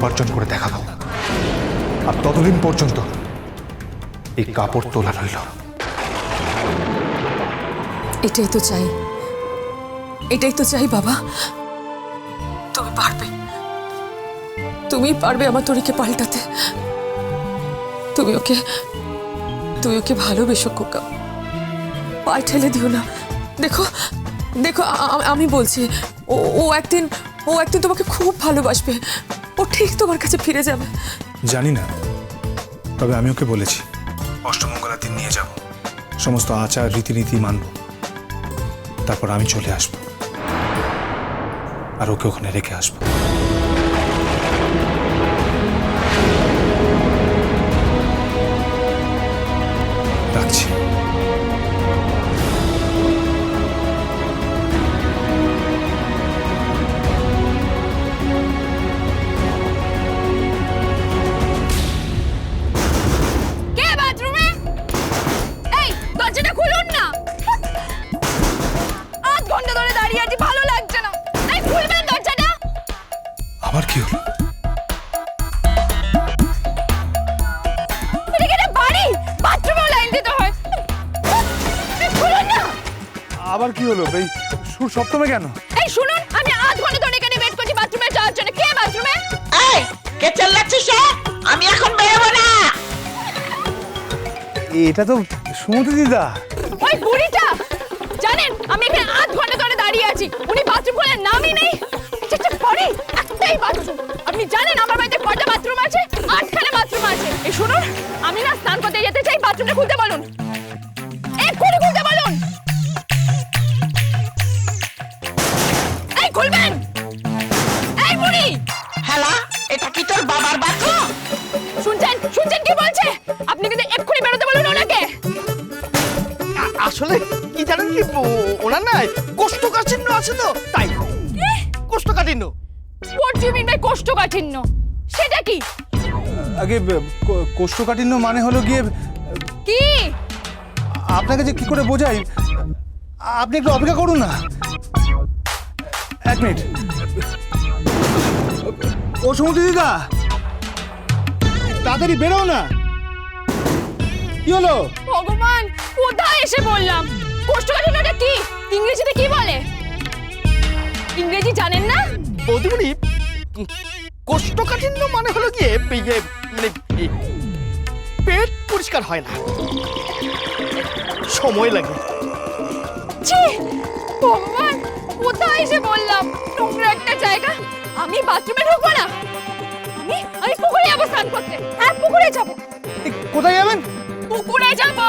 উপার্জন করে দেখাবো। আর ততদিন পর্যন্ত এই কাপড় তোলা রইল। এটাই তো চাই, এটাই তো চাই বাবা। তুমি পারবে, তুমি পারবে আমার তরিকে পাল্টাতে। তুমি ওকে ভালোবেসো খোকা, পায়ে ঠেলে দিও না। দেখো দেখো আমি বলছি, ও একদিন তোমাকে খুব ভালোবাসবে। ও ঠিক তোমার কাছে ফিরে যাবে। জানি না, তবে আমি ওকে বলেছি অষ্টমঙ্গলার দিন নিয়ে যাব, সমস্ত আচার রীতিনীতি মানব, তারপর আমি চলে আসব আর ওকে ওখানে রেখে আসবো। রাখছি। আবার কি হলো? আবার কি হলো? এই সুর সপ্তমে কেন? এই শুনুন, আমি আধ ঘন্টা ধরে এখানে ওয়েট করছি বাথরুমে যাওয়ার জন্য। কে বাথরুমে? এই কে চালাচ্ছিস? আমি এখন বেরোবো না। এটা তো সুমতি দিদা। ওই বুড়িটা, জানেন আমি এখানে আধ ঘন্টা ধরে দাঁড়িয়ে আছি, উনি বাথরুম খোলার নামই নেই। এটা পরে একটাই বাথরুম। আপনি জানেন আমার বাড়িতে কয়টা বাথরুম আছে? 8খানা বাথরুম আছে। এই শুনুন, আমি না স্নান করতে যেতে চাই, বাথরুমটা খুলতে বলুন, এক্ষুনি খুলতে বলুন। এই খুলবেন। এই বুড়ি, হ্যালো, এটা কি তোর বাবার বাথরুম? শুনছেন শুনছেন কি বলছে? আপনি কিন্তু এক্ষুনি বেরোতে বলুন ওনাকে। আসলে কি জানেন কি, ওনার না কোষ্ঠকাঠিন্য আছে তো, তাই কোষ্ঠকাঠিন্য। What do you mean by কোষ্ঠকাঠিন্য? সেটা কি? আগে কোষ্ঠকাঠিন্য মানে হলো গিয়ে, কি? আপনাকে যে কি করে বোঝাই, আপনি একটু অপেক্ষা করুন না। এক মিনিট। ও সুমতি দিদা, তাড়াতাড়ি বেরো না। কি হলো? ভগবান, কোথায় এসে বললাম? কোষ্ঠকাঠিন্যটা কি? ইংরেজিতে কি বলে? ইংরেজি জানেন না? বৌদিমণি, কোষ্ঠকাঠিন্য মানে হলো গিয়ে মানে পেট পরিষ্কার হয় না, সময় লাগে। ছি, ভগবান, কোথায় এসে বললাম? নোংরা একটা জায়গা। আমি বাথরুমে ঢুকবো না। আমি পুকুরে যাবো স্নান করতে। হ্যাঁ, পুকুরে যাবো। কোথায় যাবেন? পুকুরে যাবো।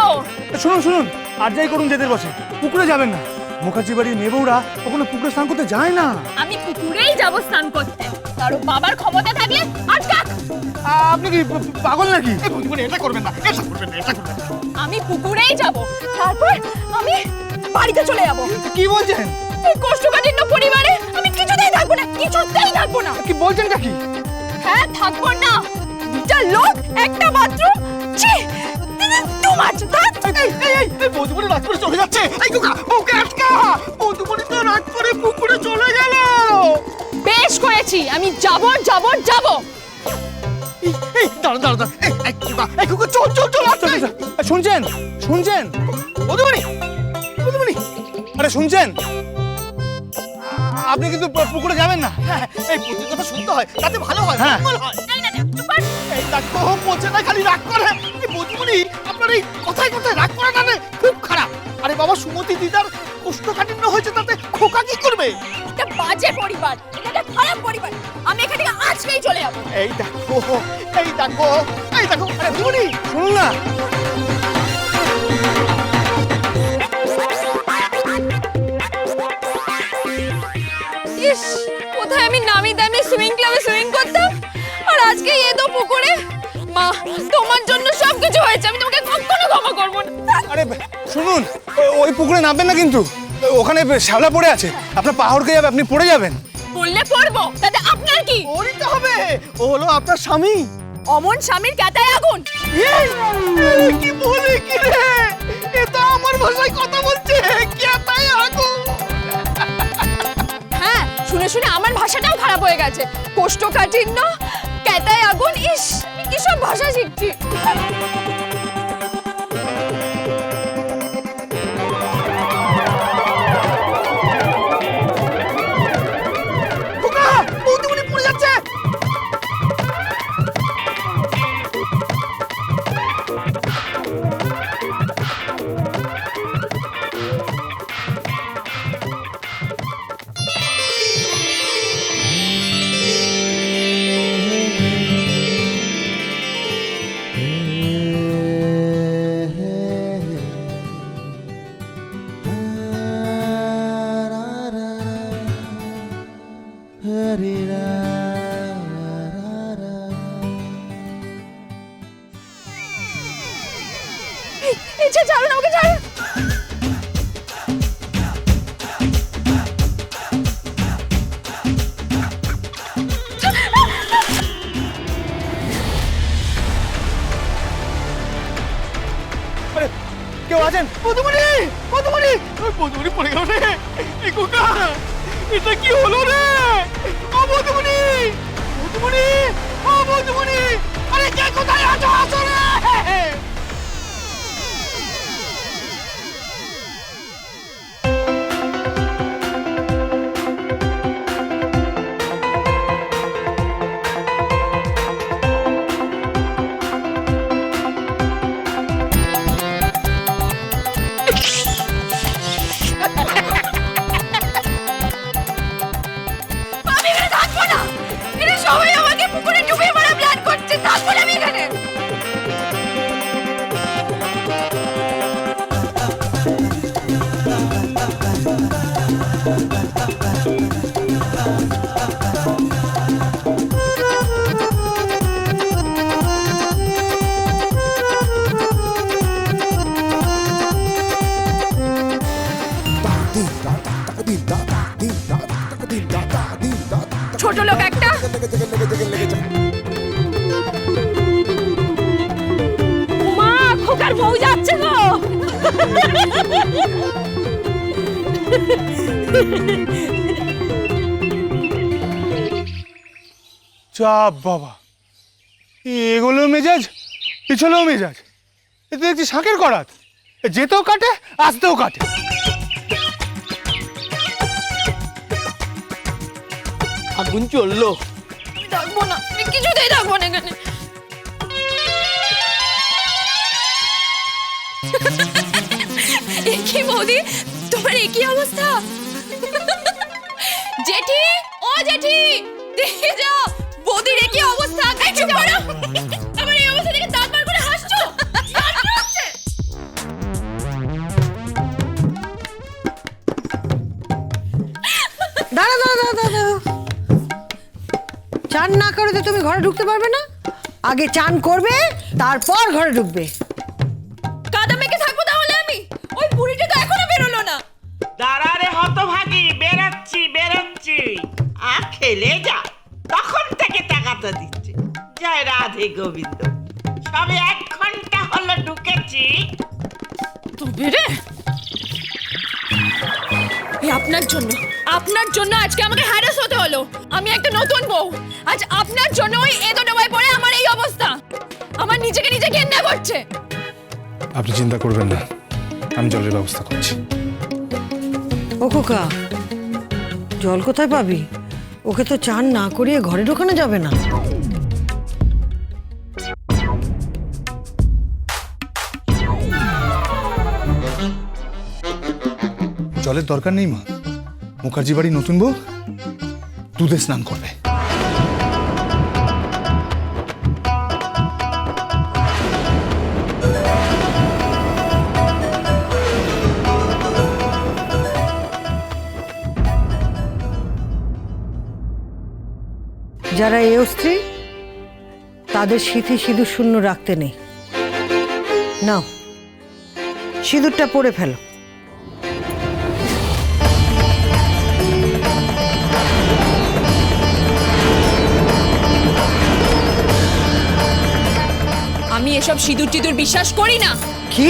শুনুন শুনুন, আর যাই করুন যেতে বসে, পুকুরে যাবেন না। মুখার্জি বাড়ির মেয়ে বউরা কখনো পুকুরে স্নান করতে যায় না। আমি পুকুরেই যাবো স্নান করতে। কারো বাবার ক্ষমতা থাকলে আটকাক। আপনি কি পাগল নাকি? বৌদিমণি, এটা করবেন না, এটা করবেন না, এটা করবেন না। আমি পুকুরেই যাবো, তারপর আমি বাড়িতে চলে যাবো। কি বলছেন? এই কোষ্ঠকাঠিন্য পরিবারে আমি কিছুতেই থাকবো না, কিছুতেই থাকবো না। কি বলছেনটা কি? হ্যাঁ, থাকবো না। দুটা লোক, একটা বাথরুম। ছি, টু মাচ। এই বৌদিমণি রাগ করে চলে যাচ্ছে। এই কুকা, ওকে আটকা। বৌদিমণি তো রাগ করে পুকুরে চলে গেল। বেশ করেছি, আমি যাবো যাবো যাবো। এই দাঁড়া দাঁড়া দাঁড়া, এই কুকা চল চল চল। শুনছেন শুনছেন? বৌদিমণি, বৌদিমণি, আরে শুনছেন? আপনি কিন্তু পুকুরে যাবেন না। এই পুতির কথা শুনতে হয়, তাতে ভালো হয়, হ্যাঁ। মঙ্গল হয়। এই না, চুপ কর। এই দেখো, পচে না খালি রাগ করে। এই বৌদিমণি, আপনার এই কথায় কথায় রাগ করাটা না খুব খারাপ। আরে বাবা, সুমতি দিদার কোষ্ঠকাঠিন্য হয়েছে, তাতে খোকা কি করবে? এটা বাজে পরিবার, এটা একটা খারাপ পরিবার। আমি এখান থেকে আজকেই চলে যাবো। এই দেখো, এই দেখো, এই দেখো। আরে বৌদিমণি, শুনুন না। ইস, কোথায় আমি নামি দামি সুইমিং ক্লাবে সুইমিং করতাম, আর আজকে এ তো পুকুরে। মা, তোমার জন্য সবকিছু হয়েছে, আমি তোমাকে কখনো ক্ষমা করবো না। আরে শুনুন, ওই পুকুরে নামবেন না কিন্তু। ওখানে শ্যাওলা পড়ে আছে, আপনার পা হড়কে যাবে, আপনি পড়ে যাবেন। বললে পড়বো, তাতে আপনার কি? ওরই তো হবে। ও হলো আপনার স্বামী। অমন স্বামীর ক্যাতায় আগুন। কি বলে কি রে? এ তো আমার ভাষায় কথা বলছে। ক্যাতায় আগুন। হ্যাঁ, শুনে শুনে আমার ভাষাটাও খারাপ হয়ে গেছে। কোষ্ঠকাঠিন্য, নেতায় আগুন, ইস কি সব ভাষা শিখছি। খোকা বৌদিমণি পড়ে যাচ্ছে। এই যে ছাড়ুন আমাকে, ছাড়ুন। কেউ আছেন? বৌদিমণি বৌদিমণি বৌদিমণি পড়ে গেল রে। এই খোকা এটা কি হলো রে? ও বৌদিমণি বৌদিমণি ও বৌদিমণি, আরে কে কোথায় আছো? আসো রে। আমি এখানে থাকবো না, এরা সবাই আমাকে পুকুরে ডুবিয়ে মারা প্ল্যান করছে, থাকবো না আমি এখানে। ছোট লোক একটা। মা, খোকার বউ যাচ্ছে গো। চাপ বাবা, এগুলো মেজাজ, পিছলেও মেজাজ। এতে দেখছি শাঁখের করাত, যেতেও কাটে আসতেও কাটে। আগুন চললো। আমি থাকবো না, আমি কিছুতেই থাকবো না এখানে। কি বৌদি, তোমার একই অবস্থা? জেঠি, ও জেঠি, দেখে যাও বৌদির একই অবস্থা। চুপ করো, আমার এই অবস্থা দেখে দাঁত বার করে হাসছো। দাঁড়া দাঁড়া দাঁড়া দাঁড়া, চান না করে তো তুমি ঘরে ঢুকতে পারবে না। আগে চান করবে, তারপর ঘরে ঢুকবে। কাদা মেখে থাকবো তাহলে আমি? ওই বুড়িটা তো এখনো বেরোলো না। দাঁড়ারে হতভাগী, বেরোচ্ছি বেরোচ্ছি। আর খেলে যা, তখন থেকে টাকাটা দিচ্ছে। জয় রাধে গোবিন্দ। সবে 1 ঘন্টা হলো ঢুকেছি। তবে রে, এই আপনার জন্য আজকে আমাকে হ্যারাস হতে হলো। আমি একটা নতুন বউ, আজ আপনার জন্য ওই এদো ডোবায় পড়ে আমার এই অবস্থা। আমার নিজেকে নিজে ঘেন্না করছে। আপনি চিন্তা করবেন না, আমি জলের ব্যবস্থা করছি। ও খোকা, জল কোথায় পাবি? ওকে তো চান না করিয়ে ঘরে ঢোকানো যাবে না। জলের দরকার নেই মা, মুখার্জি বাড়ি নতুন বউ দুধে স্নান করবে। যারা এ স্ত্রী, তাদের স্মৃতি সিঁদুর শূন্য রাখতে নেই। নাও, সিঁদুরটা পরে ফেলো। আমি এসব সিঁদুর টিদুর বিশ্বাস করি না। কি?